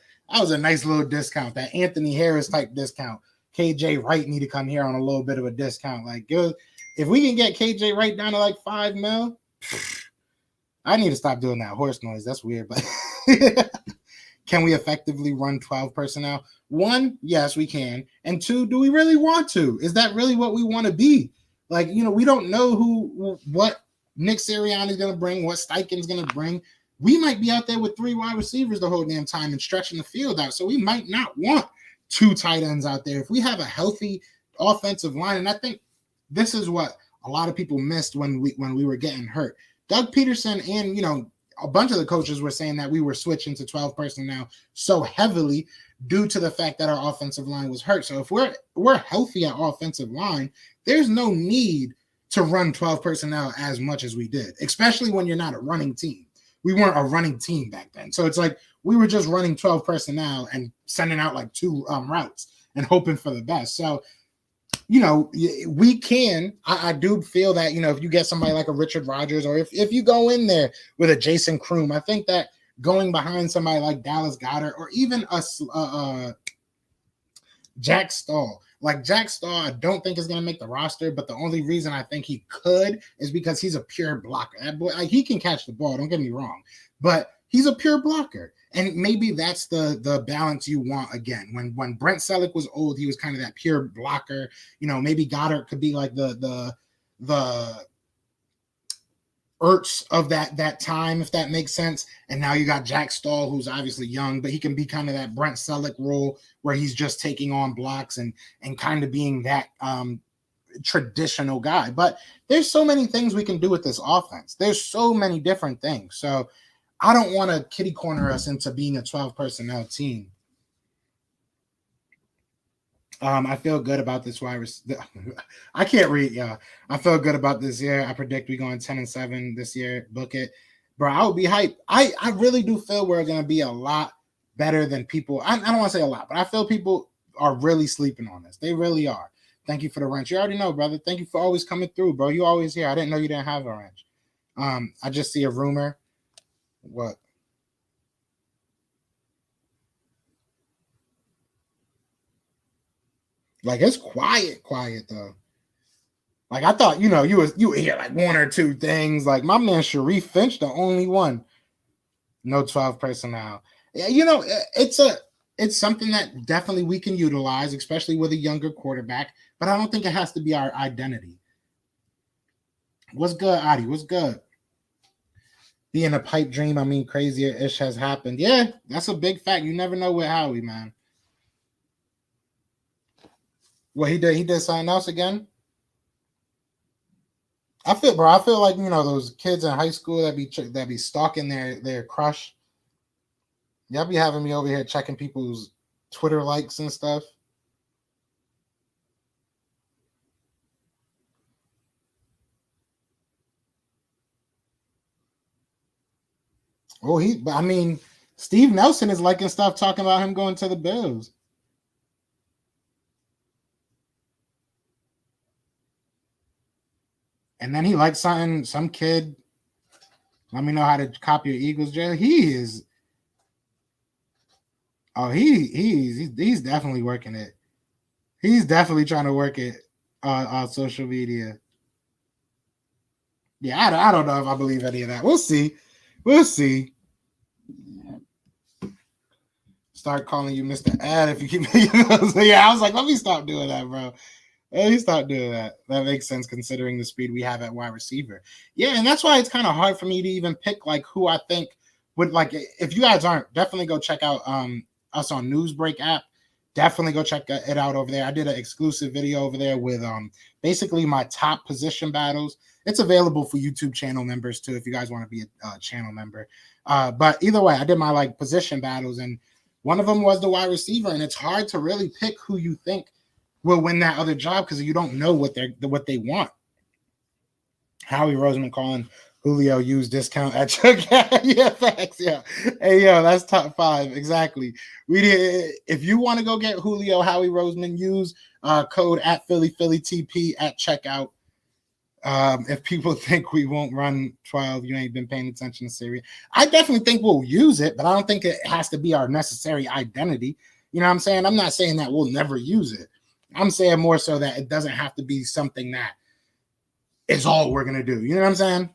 nice little discount. That Anthony Harris type discount. KJ Wright need to come here on a little bit of a discount. Like, if we can get KJ Wright down to like $5 million, I need to stop doing that horse noise. That's weird, but can we effectively run 12 personnel? 1, yes, we can. And 2, do we really want to? Is that really what we want to be? Like, we don't know what Nick Sirianni is going to bring, what Steichen's going to bring. We might be out there with 3 wide receivers the whole damn time and stretching the field out. So we might not want 2 tight ends out there. If we have a healthy offensive line, and I think this is what a lot of people missed when we were getting hurt. Doug Peterson and, a bunch of the coaches were saying that we were switching to 12 personnel so heavily due to the fact that our offensive line was hurt. So if we're healthy at offensive line, there's no need to run 12 personnel as much as we did, especially when you're not a running team. We weren't a running team back then. So it's like we were just running 12 personnel and sending out like 2 routes and hoping for the best. So, we can. I do feel that, if you get somebody like a Richard Rodgers, or if you go in there with a Jason Kroom, I think that going behind somebody like Dallas Goedert, or even Jack Stahl. Like, Jack Stahl, I don't think is going to make the roster, but the only reason I think he could is because he's a pure blocker. That boy, like, he can catch the ball, don't get me wrong, but he's a pure blocker. And maybe that's the balance you want again. When Brent Selleck was old, he was kind of that pure blocker. Maybe Goddard could be like the Ertz of that time, if that makes sense. And now you got Jack Stahl, who's obviously young, but he can be kind of that Brent Selleck role where he's just taking on blocks and kind of being that traditional guy. But there's so many things we can do with this offense. There's so many different things. So I don't want to kitty corner us into being a 12 personnel team. I feel good about this wide receiver. I can't read, y'all. I feel good about this year. I predict we going 10-7 this year. Book it. Bro, I would be hyped. I really do feel we're going to be a lot better than people. I don't want to say a lot, but I feel people are really sleeping on us. They really are. Thank you for the wrench. You already know, brother. Thank you for always coming through, bro. You always here. I didn't know you didn't have a wrench. I just see a rumor. What? Like, it's quiet though. Like, I thought, you would hear like 1 or 2 things. Like, my man Sharif Finch, the only one. No 12 personnel. Yeah, it's something that definitely we can utilize, especially with a younger quarterback. But I don't think it has to be our identity. What's good, Adi? What's good? Being a pipe dream, I mean, crazier ish has happened. Yeah, that's a big fact. You never know with Howie, man. What he did something else again. I feel like those kids in high school that be stalking their crush. Y'all be having me over here checking people's Twitter likes and stuff. Oh, Steve Nelson is liking stuff talking about him going to the Bills. And then he likes something, some kid. Let me know how to copy your Eagles jersey. He is. Oh, he's definitely working it. He's definitely trying to work it on social media. Yeah, I don't know if I believe any of that. We'll see. We'll see. Start calling you Mr. Ad if you keep making those. Yeah, I was like, let me stop doing that, bro. Let me stop doing that. That makes sense considering the speed we have at wide receiver. Yeah, and that's why it's kind of hard for me to even pick like who I think would like. If you guys aren't, definitely go check out us on NewsBreak app. Definitely go check it out over there. I did an exclusive video over there with basically my top position battles. It's available for YouTube channel members too if you guys want to be a channel member. But either way, I did my like position battles, and one of them was the wide receiver, and it's hard to really pick who you think will win that other job because you don't know what they want. Howie Roseman calling Julio use discount at Chuck. Yeah, facts. Yeah. Hey, yo, that's top 5. Exactly. We did. If you want to go get Julio, Howie Roseman, use code at PhillyTP at checkout. If people think we won't run 12, you ain't been paying attention to Syria. I definitely think we'll use it, but I don't think it has to be our necessary identity. You know what I'm saying? I'm not saying that we'll never use it. I'm saying more so that it doesn't have to be something that is all we're going to do. You know what I'm saying?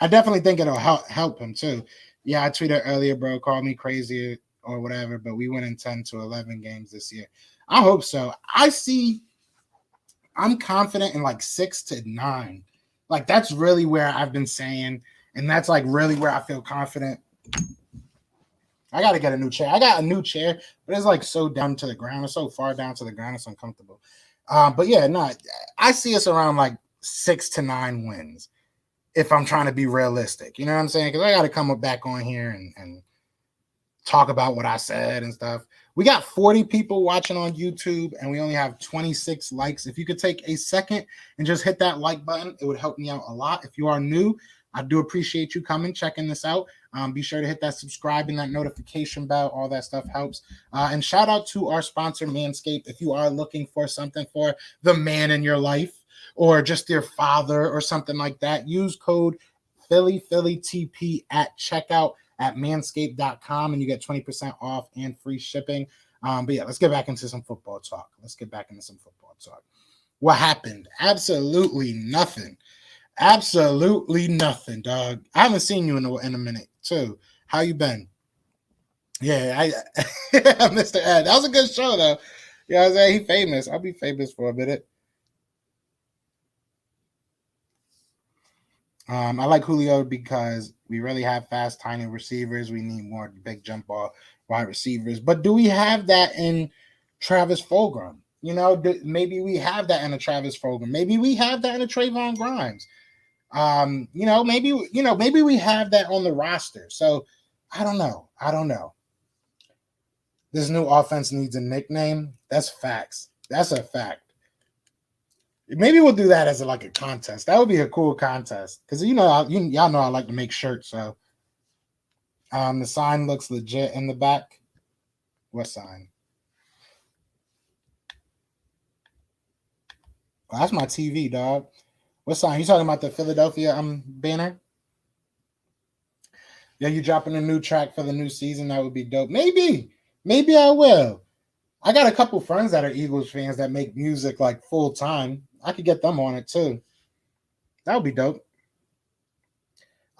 I definitely think it'll help him too. Yeah, I tweeted earlier, bro, call me crazy or whatever, but we win in 10 to 11 games this year. I hope so. I'm confident in like 6 to 9. Like that's really where I've been saying, and that's like really where I feel confident. I got to get a new chair. I got a new chair, but it's like so down to the ground. It's so far down to the ground. It's uncomfortable. But yeah, no, I see us around like 6 to 9 wins if I'm trying to be realistic. You know what I'm saying? Because I got to come back on here and talk about what I said and stuff. We got 40 people watching on YouTube, and we only have 26 likes. If you could take a second and just hit that like button, it would help me out a lot. If you are new, I do appreciate you coming, checking this out. Be sure to hit that subscribe and that notification bell. All that stuff helps. And shout out to our sponsor, Manscaped. If you are looking for something for the man in your life or just your father or something like that, use code PhillyTP at checkout at manscaped.com, and you get 20% off and free shipping. But yeah, let's get back into some football talk. What happened? Absolutely nothing. Absolutely nothing, dog. I haven't seen you in a minute, too. How you been? Yeah, Mr. Ed. That was a good show, though. You know what I'm saying? He's famous. I'll be famous for a minute. I like Julio because we really have fast, tiny receivers. We need more big jump ball wide receivers. But do we have that in Travis Fulgham? You know, maybe we have that in a Travis Fulgham. Maybe we have that in a Trayvon Grimes. Maybe we have that on the roster. So I don't know. This new offense needs a nickname. That's facts. That's a fact. Maybe we'll do that as a contest. That would be a cool contest because y'all know I like to make shirts. So, the sign looks legit in the back. What sign? Oh, that's my TV, dog. What sign? You talking about the Philadelphia banner? Yeah, you dropping a new track for the new season? That would be dope. Maybe I will. I got a couple friends that are Eagles fans that make music like full time. I could get them on it too. That would be dope.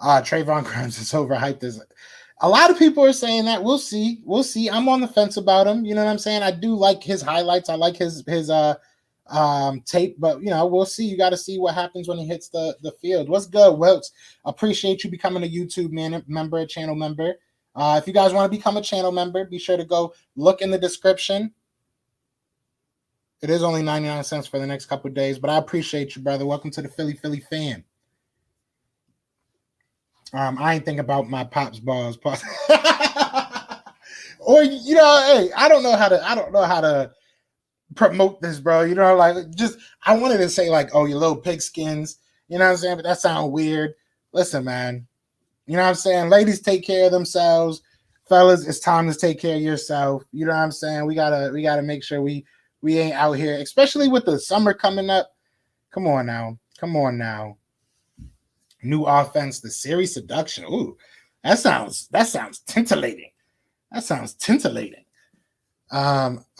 Trayvon Grimes is overhyped. A lot of people are saying that. We'll see. I'm on the fence about him. You know what I'm saying? I do like his highlights. I like his tape, but we'll see. You got to see what happens when he hits the field. What's good, Wilts? Appreciate you becoming a YouTube member, a channel member. If you guys want to become a channel member, be sure to go look in the description. It is only 99 cents for the next couple of days, but I appreciate you, brother. Welcome to the Philly fan. I ain't think about my pops balls. Or hey, I don't know how to promote this, bro. I wanted to say oh, you little pigskins, you know what I'm saying? But that sounds weird. Listen, man, you know what I'm saying? Ladies take care of themselves. fellas, it's time to take care of yourself. You know what I'm saying? We gotta make sure we ain't out here, especially with the summer coming up. Come on now. New offense, the series seduction. Ooh, that sounds titillating. Oh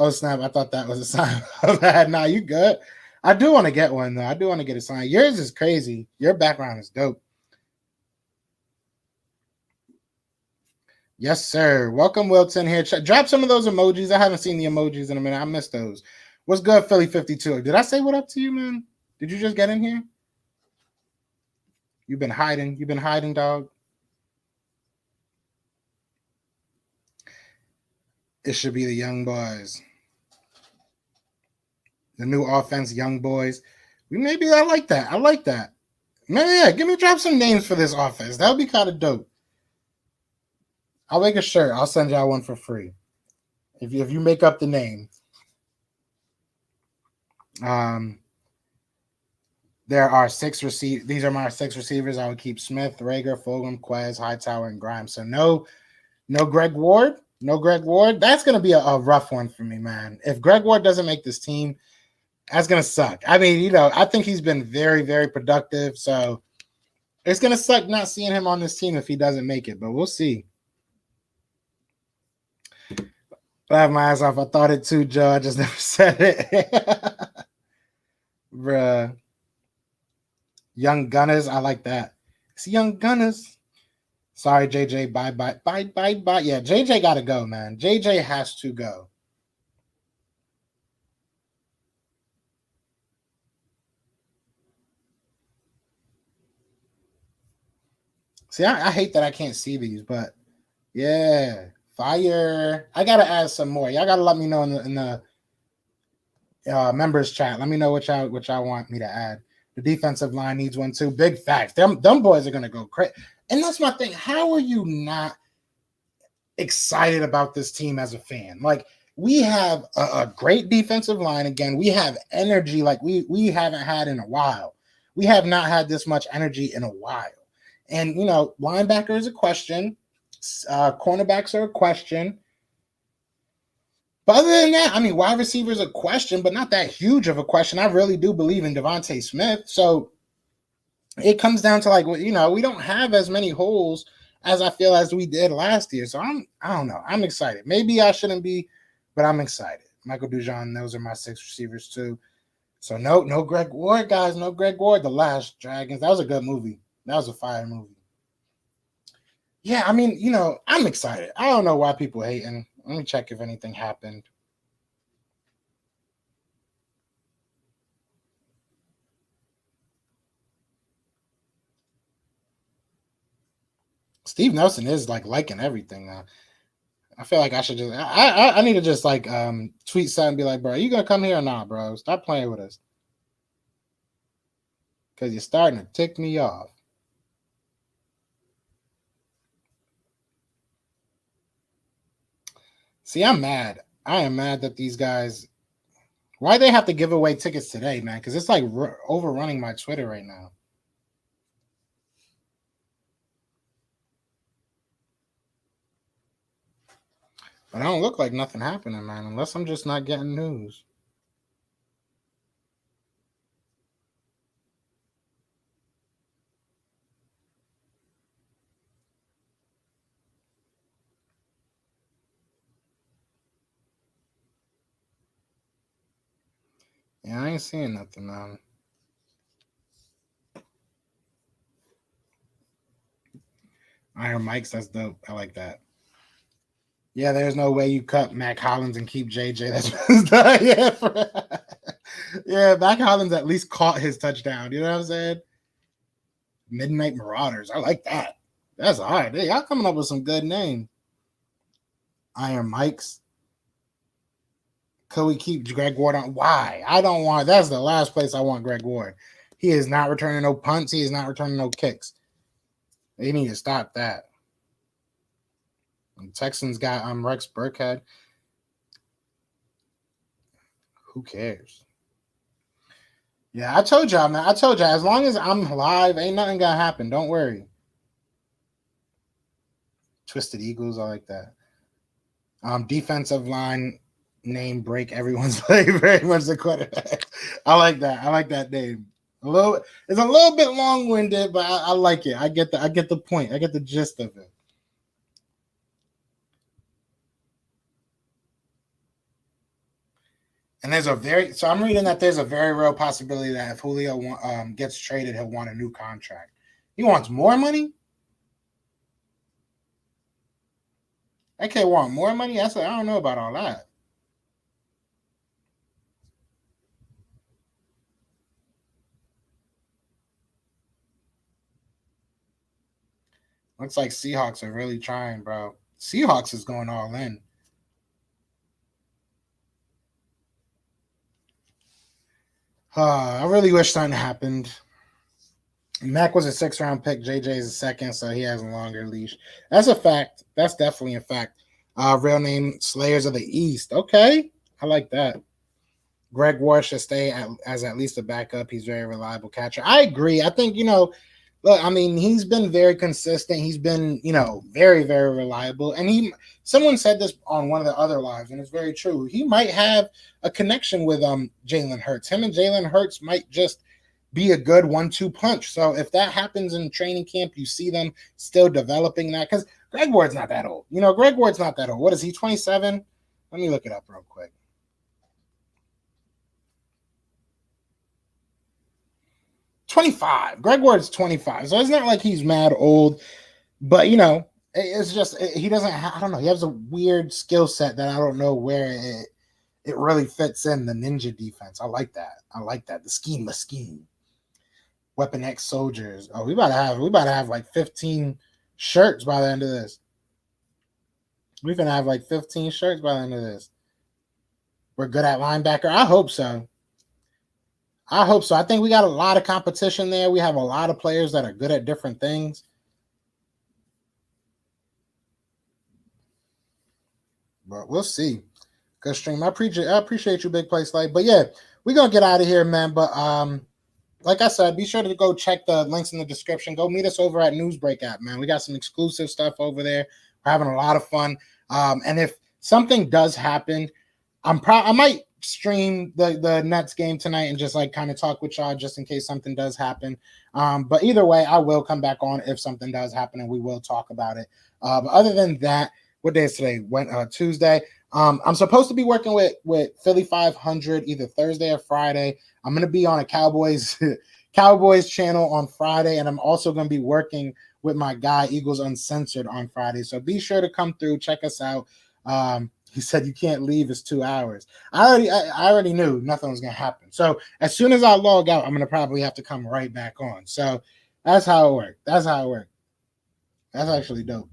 snap! I thought that was a sign of that. Nah, you good? I do want to get one though. I do want to get a sign. Yours is crazy. Your background is dope. Yes, sir. Welcome, Wilton here. Drop some of those emojis. I haven't seen the emojis in a minute. I missed those. What's good, Philly 52? Did I say what up to you, man? Did you just get in here? You've been hiding. You've been hiding, dog. It should be the young boys. The new offense, young boys. I like that. I like that. Man, yeah, drop some names for this offense. That would be kind of dope. I'll make a shirt. I'll send y'all one for free. If you make up the name. There are 6 receivers. These are my 6 receivers. I would keep Smith, Reagor, Fulgham, Quez, Hightower, and Grimes. So no Greg Ward. No Greg Ward. That's going to be a rough one for me, man. If Greg Ward doesn't make this team, that's going to suck. I mean, I think he's been very, very productive. So it's going to suck not seeing him on this team if he doesn't make it. But we'll see. Laugh my ass off. I thought it too, Joe. I just never said it. Bruh. Young Gunners. I like that. It's Young Gunners. Sorry, JJ. Bye. Yeah, JJ got to go, man. JJ has to go. See, I hate that I can't see these, but yeah. Fire. I got to add some more. Y'all got to let me know in the members chat. Let me know what y'all want me to add. The defensive line needs one too. Big facts. Them boys are going to go crazy. And that's my thing. How are you not excited about this team as a fan? Like, we have a great defensive line. Again, we have energy like we haven't had in a while. We have not had this much energy in a while. And, linebacker is a question. Cornerbacks are a question. But other than that, I mean, wide receiver is a question, but not that huge of a question. I really do believe in Devontae Smith. So it comes down to we don't have as many holes as I feel as we did last year. So I don't know. I'm excited. Maybe I shouldn't be, but I'm excited. Michael Dujon, those are my 6 receivers too. So no Greg Ward, guys. No Greg Ward. The Last Dragons. That was a good movie. That was a fire movie. Yeah, I mean, I'm excited. I don't know why people hating. Let me check if anything happened. Steve Nelson is liking everything now. I feel like I should just I need to just tweet something and be like, bro, are you gonna come here or not, bro? Stop playing with us. Because you're starting to tick me off. See, I'm mad. I am mad that these guys. Why they have to give away tickets today, man? Because it's overrunning my Twitter right now. But I don't look like nothing happening, man, unless I'm just not getting news. Yeah, I ain't seeing nothing, man. Iron Mike's, that's dope. I like that. Yeah, there's no way you cut Mac Hollins and keep JJ. Yeah, Mac Hollins at least caught his touchdown. You know what I'm saying? Midnight Marauders. I like that. That's all right. Y'all coming up with some good names. Iron Mike's. Could we keep Greg Ward on? Why? I don't want. That's the last place I want Greg Ward. He is not returning no punts. He is not returning no kicks. They need to stop that. And Texans got Rex Burkhead. Who cares? Yeah, I told y'all, man. I told y'all, as long as I'm live, ain't nothing gonna happen. Don't worry. Twisted Eagles. I like that. Defensive line name break everyone's play very much the quarterback. I like that. I like that name. It's a little bit long winded, but I like it. I get the point. I get the gist of it. And I'm reading that there's a very real possibility that if Julio gets traded, he'll want a new contract. He wants more money? I can't want more money? I don't know about all that. Looks like Seahawks are really trying, bro. Seahawks is going all in. I really wish something happened. Mac was a 6th-round pick. JJ is a 2nd, so he has a longer leash. That's a fact. That's definitely a fact. Real name, Slayers of the East. Okay. I like that. Greg Ward should stay as at least a backup. He's a very reliable catcher. I agree. I think, look, I mean, he's been very consistent. He's been, very, very reliable. And someone said this on one of the other lives, and it's very true. He might have a connection with Jalen Hurts. Him and Jalen Hurts might just be a good 1-2 punch. So if that happens in training camp, you see them still developing that. Because Greg Ward's not that old. Greg Ward's not that old. What is he, 27? Let me look it up real quick. $25. Greg Ward's 25. So it's not like he's mad old. But, it's just he doesn't I don't know. He has a weird skill set that I don't know where it really fits in the ninja defense. I like that. The scheme. Weapon X soldiers. Oh, we about to have like 15 shirts by the end of this. We're gonna have like 15 shirts by the end of this. We're good at linebacker. I hope so. I think we got a lot of competition there. We have a lot of players that are good at different things. But we'll see. Good stream. I appreciate you, Big Play Slate. But yeah, we're gonna get out of here, man. But like I said, be sure to go check the links in the description. Go meet us over at NewBreak App, man. We got some exclusive stuff over there. We're having a lot of fun. And if something does happen, I might stream the Nets game tonight and just like kind of talk with y'all just in case something does happen. But either way, I will come back on if something does happen and we will talk about it. But other than that, what day is today? Tuesday. I'm supposed to be working with Philly 500 either Thursday or Friday. I'm going to be on a Cowboys channel on Friday, and I'm also going to be working with my guy Eagles Uncensored on Friday. So be sure to come through, check us out. He said you can't leave. It's 2 hours. I already knew nothing was going to happen. So as soon as I log out, I'm going to probably have to come right back on. So that's how it worked. That's actually dope.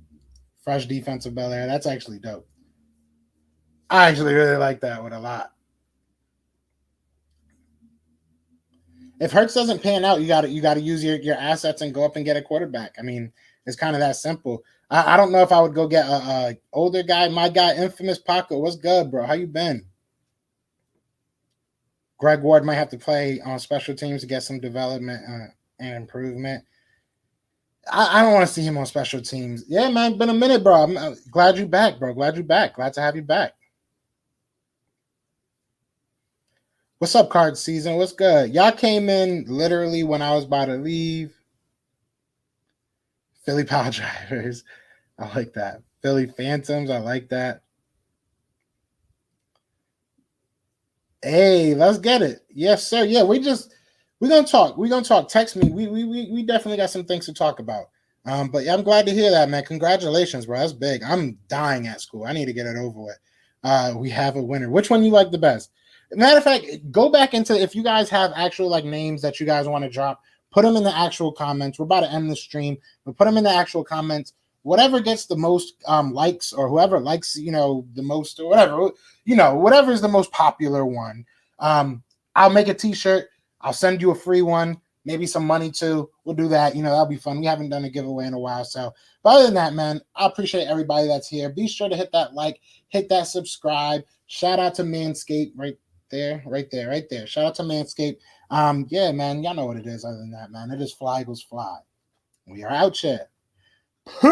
Fresh defensive Bel Air. That's actually dope. I actually really like that one a lot. If Hurts doesn't pan out, you got to use your assets and go up and get a quarterback. I mean, it's kind of that simple. I don't know if I would go get a older guy. My guy, Infamous Paco. What's good, bro? How you been? Greg Ward might have to play on special teams to get some development and improvement. I don't want to see him on special teams. Yeah, man, been a minute, bro. I'm glad you're back, bro. Glad to have you back. What's up, Card Season? What's good? Y'all came in literally when I was about to leave. Philly Power Drivers. I like that. Philly Phantoms. I like that. Hey, let's get it. Yes, sir. Yeah, we're gonna talk. We're gonna talk. Text me. We definitely got some things to talk about. But yeah, I'm glad to hear that, man. Congratulations, bro. That's big. I'm dying at school. I need to get it over with. We have a winner. Which one you like the best? Matter of fact, go back into if you guys have actual like names that you guys want to drop, put them in the actual comments. We're about to end the stream, but put them in the actual comments. Whatever gets the most likes, or whoever likes, the most, or whatever, whatever is the most popular one. I'll make a t-shirt. I'll send you a free one, maybe some money too. We'll do that. That'll be fun. We haven't done a giveaway in a while. So, but other than that, man, I appreciate everybody that's here. Be sure to hit that like, hit that subscribe. Shout out to Manscaped right there. Shout out to Manscaped. Yeah, man, y'all know what it is. Other than that, man, it is Fly Eagles Fly. We are out here. Peace.